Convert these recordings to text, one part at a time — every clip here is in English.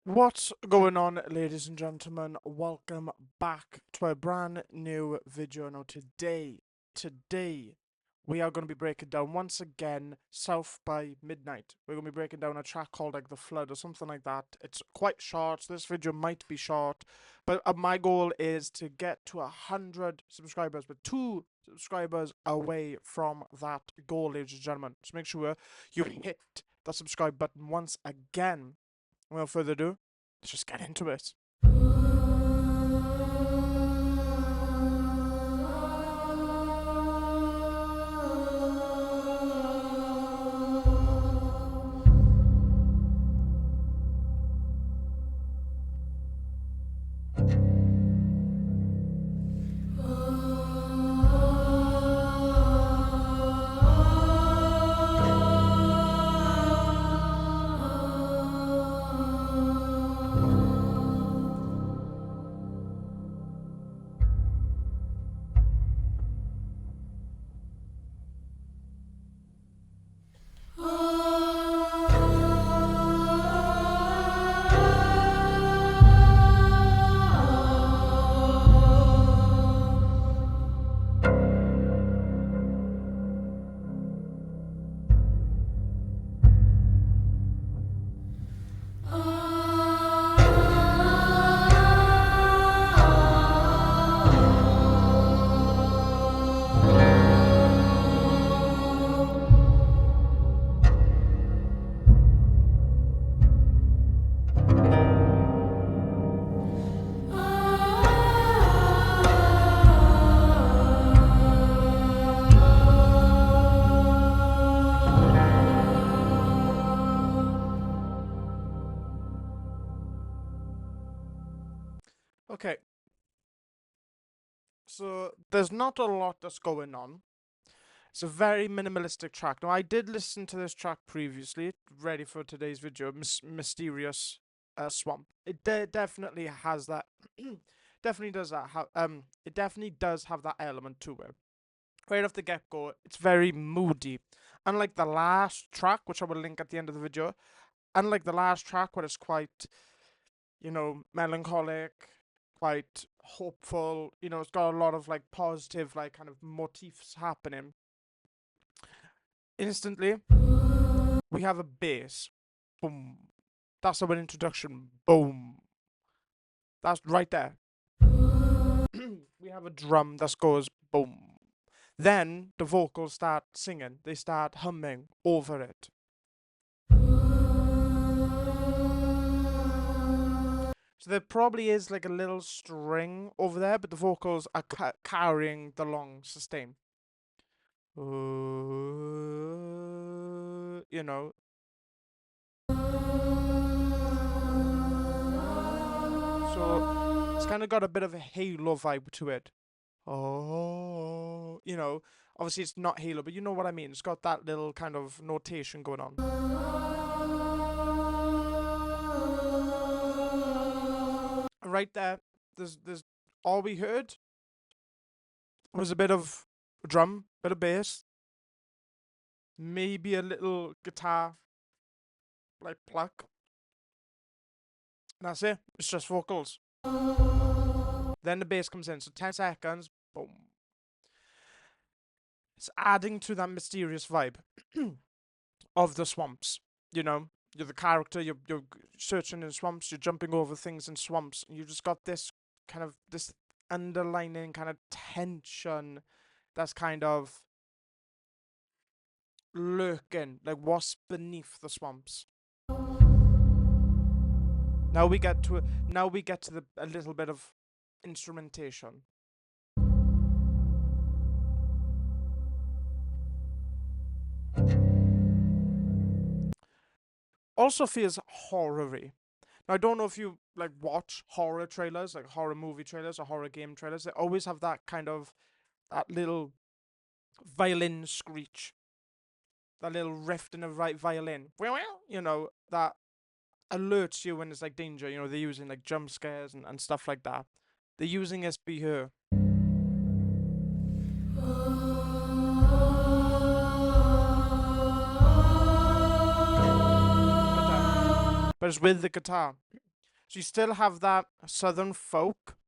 What's going on, ladies and gentlemen? Welcome back to a brand new video. Now today we are going to be breaking down once again South by Midnight. We're going to be breaking down a track called like The Flood or something like that. It's quite short, so this video might be short, but my goal is to get to 100 subscribers, but 2 subscribers away from that goal, ladies and gentlemen. So make sure you hit the subscribe button once again. Without further ado, let's just get into it. Okay, so there's not a lot that's going on. It's a very minimalistic track. Now, I did listen to this track previously, ready for today's video, Mysterious Swamp. It definitely has that, definitely does that, it definitely does have that element to it. Right off the get-go, it's very moody. Unlike the last track, which I will link at the end of the video, unlike the last track where it's quite, melancholic, quite hopeful, it's got a lot of like positive, like kind of motifs happening. Instantly, we have a bass. Boom. That's our introduction. Boom. That's right there. We have a drum that goes boom. Then the vocals start singing. They start humming over it. So there probably is like a little string over there, but the vocals are carrying the long sustain. You know. So it's kind of got a bit of a Halo vibe to it. Oh, obviously it's not Halo, but you know what I mean. It's got that little kind of notation going on. Right there, there's all we heard was a bit of drum, bit of bass, maybe a little guitar, like pluck. And that's it. It's just vocals. Then the bass comes in, so 10 seconds, boom. It's adding to that mysterious vibe of the swamps. You're the character, you're searching in swamps, you're jumping over things in swamps, and you just got this kind of, this underlining kind of tension that's kind of lurking, like what's beneath the swamps. Now we get to a little bit of instrumentation. Also feels horror-y. Now, I don't know if you like watch horror trailers, like horror movie trailers or horror game trailers. They always have that kind of, that little violin screech, that little riff in a violin. That alerts you when it's like danger. They're using like jump scares and stuff like that. They're using SB here. But it's with the guitar. So you still have that southern folk,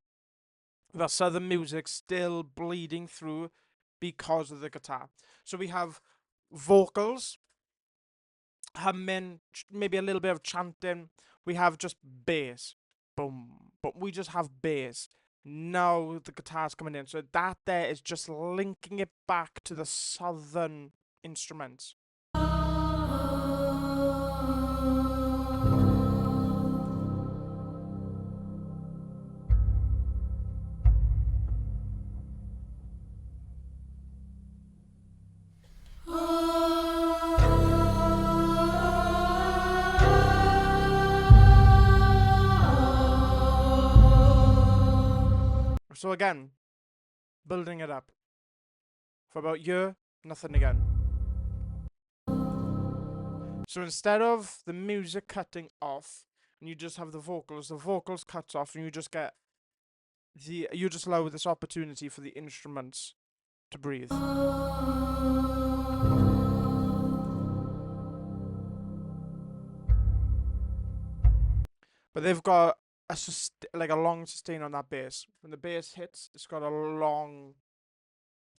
that southern music still bleeding through because of the guitar. So we have vocals, humming, maybe a little bit of chanting. We have just bass, boom, but we just have bass. Now the guitar's coming in, so that there is just linking it back to the southern instruments. So again, building it up for about a year, nothing again. So instead of the music cutting off and you just have the vocals cut off and you just get you just allow this opportunity for the instruments to breathe. But they've got like a long sustain on that bass. When the bass hits, it's got a long,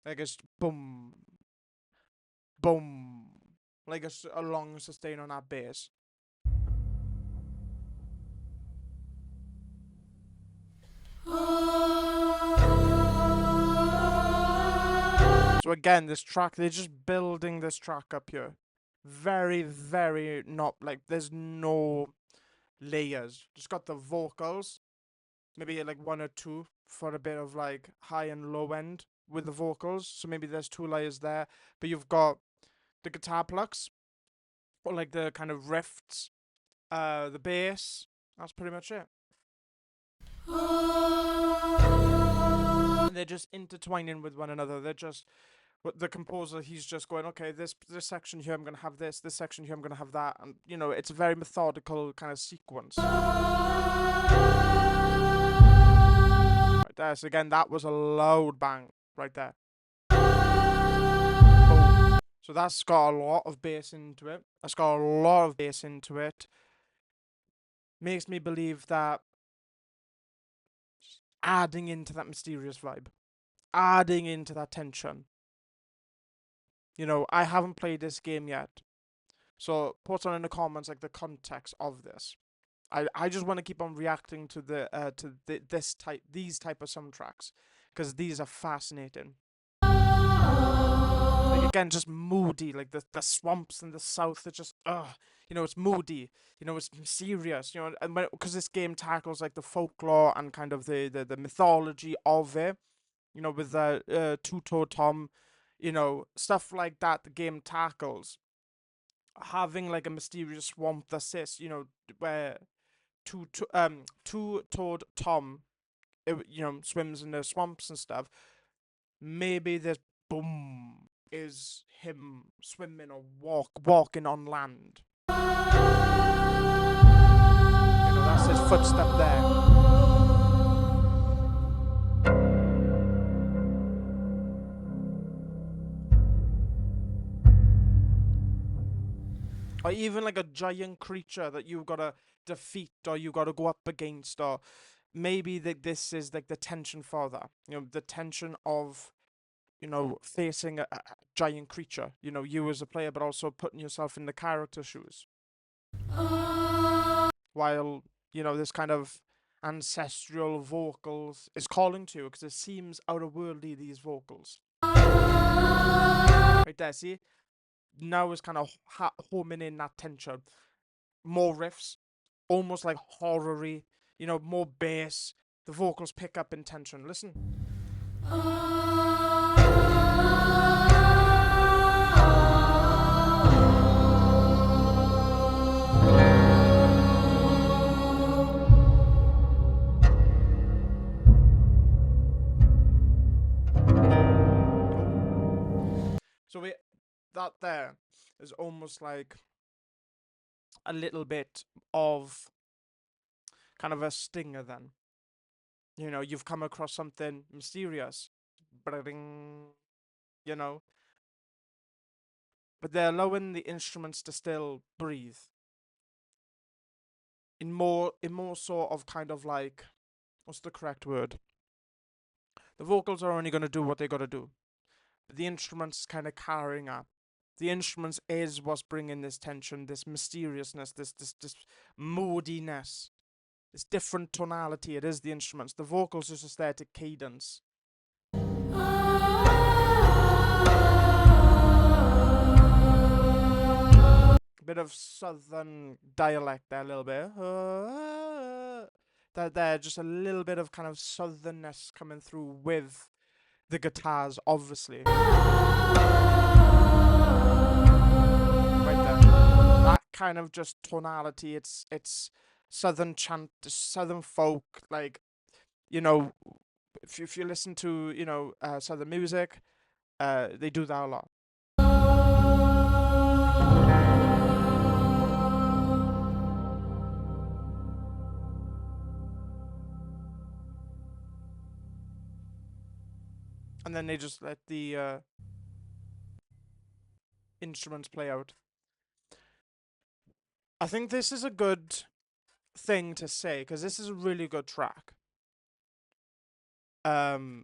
like it's boom, boom, like a long sustain on that bass. So again, this track, they're just building this track up here. Very, very not like there's no layers. Just got the vocals, maybe like one or two for a bit of like high and low end with the vocals. So maybe there's two layers there, but you've got the guitar plucks or like the kind of riffs, the bass. That's pretty much it. And they're just intertwining with one another. They're just the composer. He's just going, okay, this section here I'm gonna have this. This section here I'm gonna have that, and you know it's a very methodical kind of sequence. Right there. So again, that was a loud bang right there. Boom. So that's got a lot of bass into it. That's got a lot of bass into it. Makes me believe that adding into that mysterious vibe, adding into that tension. You know, I haven't played this game yet, so put on in the comments like the context of this. I just want to keep on reacting to these type of soundtracks because these are fascinating. Like again, just moody, like the swamps in the south. It's just you know, it's moody. You know, it's mysterious. You know, and because this game tackles like the folklore and kind of the mythology of it. You know, with Two-Toed Tom, you know, stuff like that. The game tackles having like a mysterious swamp that sits, you know, where Two-Toed Tom, you know, swims in the swamps and stuff. Maybe this boom is him swimming or walking on land. You know, that's his footstep there. Or even like a giant creature that you've got to defeat or you got to go up against, or maybe that this is like the tension for that. You know, the tension of, you know, facing a giant creature. You know, you as a player, but also putting yourself in the character's shoes. While, you know, this kind of ancestral vocals is calling to you because it seems outerworldly, these vocals. Right there, see? Now is kind of homing in that tension. More riffs, almost like horror-y, you know, more bass. The vocals pick up in tension. Listen. So that there is almost like a little bit of kind of a stinger then. You know, you've come across something mysterious. You know. But they're allowing the instruments to still breathe. in more sort of kind of like, what's the correct word? The vocals are only going to do what they got to do, but the instruments is kind of carrying up. The instruments is what's bringing this tension, this mysteriousness, this moodiness, this different tonality. It is the instruments. The vocals is just there to cadence. A bit of southern dialect there, a little bit. That there, just a little bit of kind of southernness coming through with the guitars, obviously. Right there. That kind of just tonality. It's southern chant, southern folk. Like, you know, if you listen to southern music, they do that a lot. And then they just let the instruments play out. I think this is a good thing to say because this is a really good track. But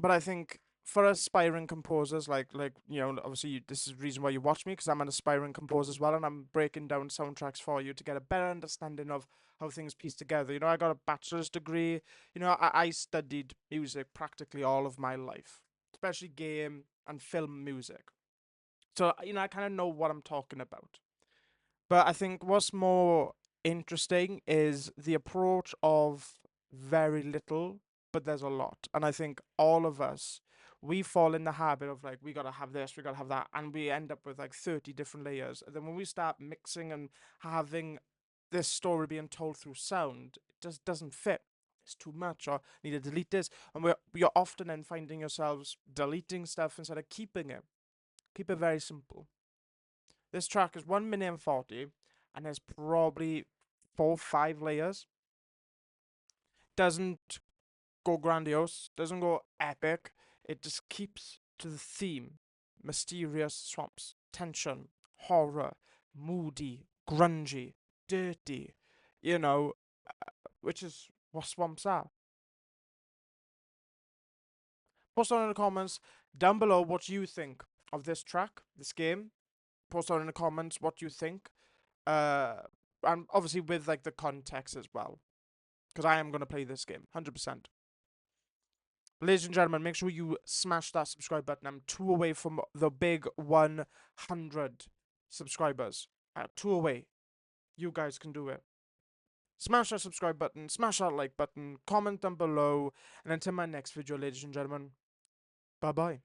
I think for aspiring composers, like obviously this is the reason why you watch me, because I'm an aspiring composer as well, and I'm breaking down soundtracks for you to get a better understanding of how things piece together. I got a bachelor's degree. I studied music practically all of my life, especially game and film music. So I kind of know what I'm talking about. But I think what's more interesting is the approach of very little, but there's a lot. And I think all of us, we fall in the habit of like, we gotta have this, we gotta have that, and we end up with like 30 different layers. And then when we start mixing and having this story being told through sound, it just doesn't fit. It's too much, or need to delete this. And you're often then finding yourselves deleting stuff instead of keeping it. Keep it very simple. This track is 1 minute and 40, and there's probably 4, 5 layers. Doesn't go grandiose, doesn't go epic. It just keeps to the theme. Mysterious swamps, tension, horror, moody, grungy, dirty, which is what swamps are. Post down in the comments down below what you think of this track, this game. Post down in the comments what you think. And obviously with like the context as well, because I am going to play this game 100%. Ladies and gentlemen, make sure you smash that subscribe button. I'm 2 away from the big 100 subscribers. 2 away. You guys can do it. Smash that subscribe button, smash that like button, comment down below, and until my next video, ladies and gentlemen, bye bye.